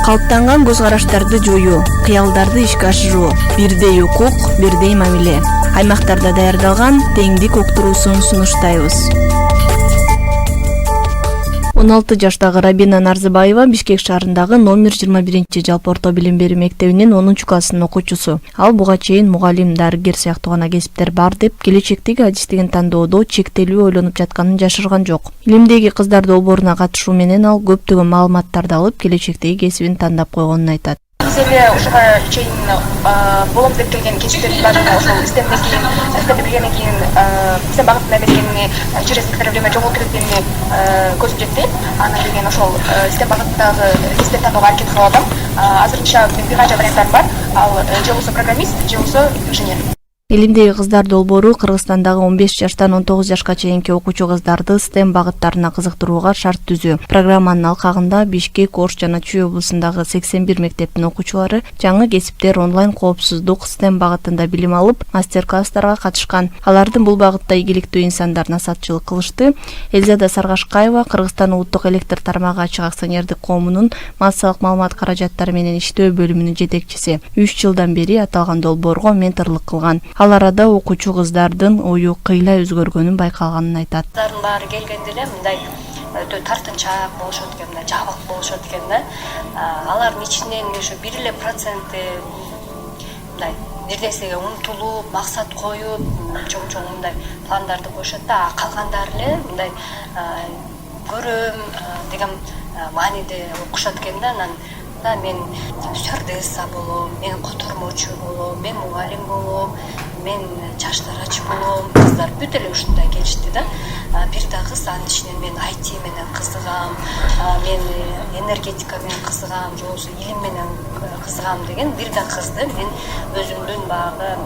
Калыптанган көз караштарды жоюу, кыялдарды ишке ашыруу, бирдей укук, бирдей мамиле. Аймактарда даярдалган теңдик уктуруусун сунуштайбыз. 16 жаштагы Рабина Нарзыбаева Бишкек шаарындагы номер 21 жалпы орто билим берүү мектебинин 10 классынын окуучусу. Ал буга чейин мугалим, дарыгер сыяктуу гана кесиптер бар деп, келечектеги адистигин тандоодо чектелүү ойлонуп жатканын жашырган жок. Илимдеги кыздар долбооруна катышуу менен ал көптөгөн маалыматтарды алып, келечектеги кесибин тандап койгонун айтат. Bizlere uşağa çeyin bolum dep kelgen kechiklerimiz var. Ошол издеп билгенден кийин сен багытына бергенini через некоторое время жоготуп кеткенini көзүм жетти. Аны билген ошол издеп багыттагы издеп танууга аракет кылып атам. Азырынча бир канча варианттар бар. Ал же болбосо программист, же болбосо инженер. Илимдеги кыздар долбоору Кыргызстандагы 15 жаштан 19 жашка чейинки окуучу кыздарды STEM багыттарына кызыктырууга шарт түзүү. Программанын алкагында Бишкек, Ош жана Чүй облусундагы 81 мектептин окуучулары жаңы кесиптер онлайн коопсуздук STEM багытында билим алып, мастер-класстарга катышкан. Алардын бул багытта ийгиликтүү инсандар насаатчылык кылышты. Элзада Саргашкаева Кыргызстан улуттук электр тармагы ачык акционердик коомунун массалык маалымат каражаттары менен иштөө бөлүмүнүн жетекчиси. 3 жылдан бери аталган долбоорго менторлук кылган. Ал арада окуучу кыздардын ою кыйла өзгөргөнүн байкалганын айтат. Кыздардын баары келгенде эле мындай тартынчаак болушот экен, мындай жабык болушот экен да. Алардын ичинен ошо 1% мындай нерсеге умтулуп, максат коюп, чоң мындай пландарды коюшат да, калгандары эле мындай көрөм деген мааниде окушат экен да. Мен стюардесса болом, мен котормочу болом, мен мугалим болом, мен чачтарач болом. Кыздар бүт эле ушундай келишти да. Бир да кыз анын ичинен мен IT менен кызыгам, мен энергетика менен кызыгам, же болбосо илим менен кызыгам деген бир да кызды мен өзүмдүн баягы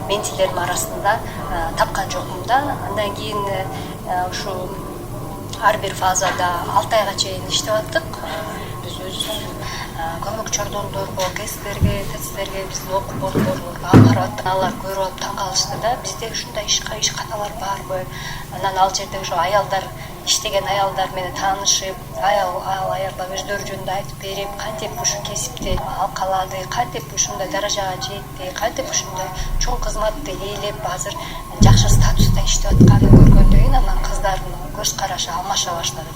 ментилерим арасында тапкан жокмун да. Андан кийин ушу ар бир фазада 6 айга чейин иштеп аттык. Биз көмөкчү кесиптерге, тесттерге бизди окуп борборлорго карап аттык. Алар көрүп алып таң калышты да. Бизде ушундай иш каталар барбы? Анан ал жерде ошо аялдар, иштеген аялдар менен таанышып, аялдар өздөрү жөнүндө айтып берип, кантип ушу кесипти алкалады, кантип ушундай даражага жетти, кантип ушундай чоң кызматты ээлеп азыр жакшы статуста иштеп атканын көргөндөн кийин анан кыздардын көз карашы алмаша баштады.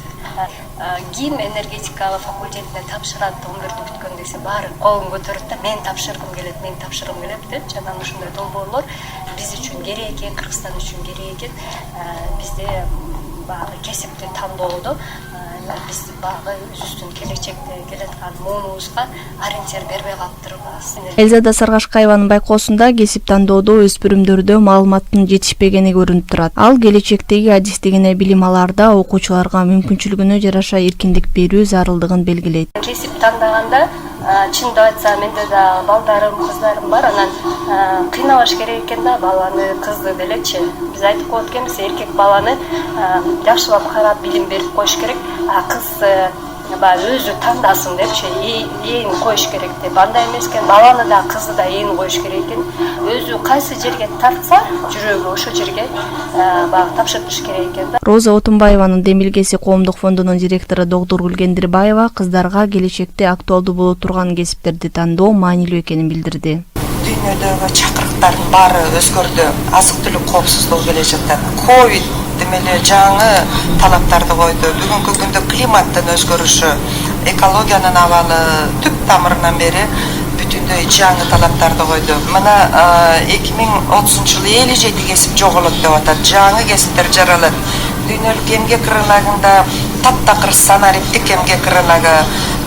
Ким энергетика факультетине тапшырат 11-ди бүткөн десе баары колун көтөрөт да, мен тапшыргым келет депчи. Анан ушундай долбоорлор биз үчүн керек экен, Кыргызстан үчүн керек экен. Бизде баягы кесипти тандоодо биз баягы өзүбүздүн келечекте келаткан муунубузга ориентир бербей калыптырбыз. Элзада Саргашкаеванын байкоосунда кесип тандоодо өспүрүмдөрдө маалыматтын жетишпегени көрүнүп турат. Ал келечектеги адистигине билим алаарда окуучуларга мүмкүнчүлүгүнө жараша эркиндик берүү зарылдыгын белгилейт. Кесип тандаганда чындап айтсам менде да балдарым, кыздарым бар. Анан кыйнабаш керек экен да баланы, кызды делечи. Биз айтып коет экенбиз, эркек баланы жакшылап карап билим берип коюш керек. Кыз өзү тандасын депчи, ээн коюш керек деп. Андай эмес экен, баланы да, кызды да ээн коюш керек экен. Өзү кайсы жерге тартса, жүрөгү ошол жерге тапшыртыш керек экен да. Роза Отунбаеванын Демилгеси коомдук фондунун директору Догдур Гүлгендирбаева кыздарга келечекте актуалдуу боло турган кесиптерди тандоо маанилүү экенин билдирди. Дүйнөдөгү чакырыктардын баары өзгөрдү. Азык-түлүк коопсуздугу келе жатат. Ковид демеле жаңы талаптарды койду. Бүгүнкү күндө климаттын өзгөрүшү, экологиянын абалы түп тамырынан бери бүтүндөй жаңы талаптарды койду. Мына 2030 жылы 57 кесип жоголот деп атат. Жаңы кесиптер жаралат. Дүйнөлүк эмгек рыногунда таптакыр санариптик эмгек рыногу,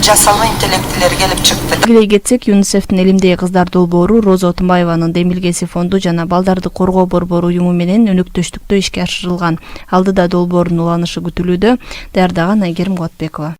жасалма интеллектилер келип чыкты. Биле кетсек, ЮНИСЕФтин элимдеги кыздар долбоору Роза Отунбаеванын Демилгеси фонду жана Балдарды коргоо борбору уюму менен өнөктөштүктө ишке ашырылган. Алдыда долбоордун уланышы күтүлүүдө. Даярдаган Айгерим Куатбекова.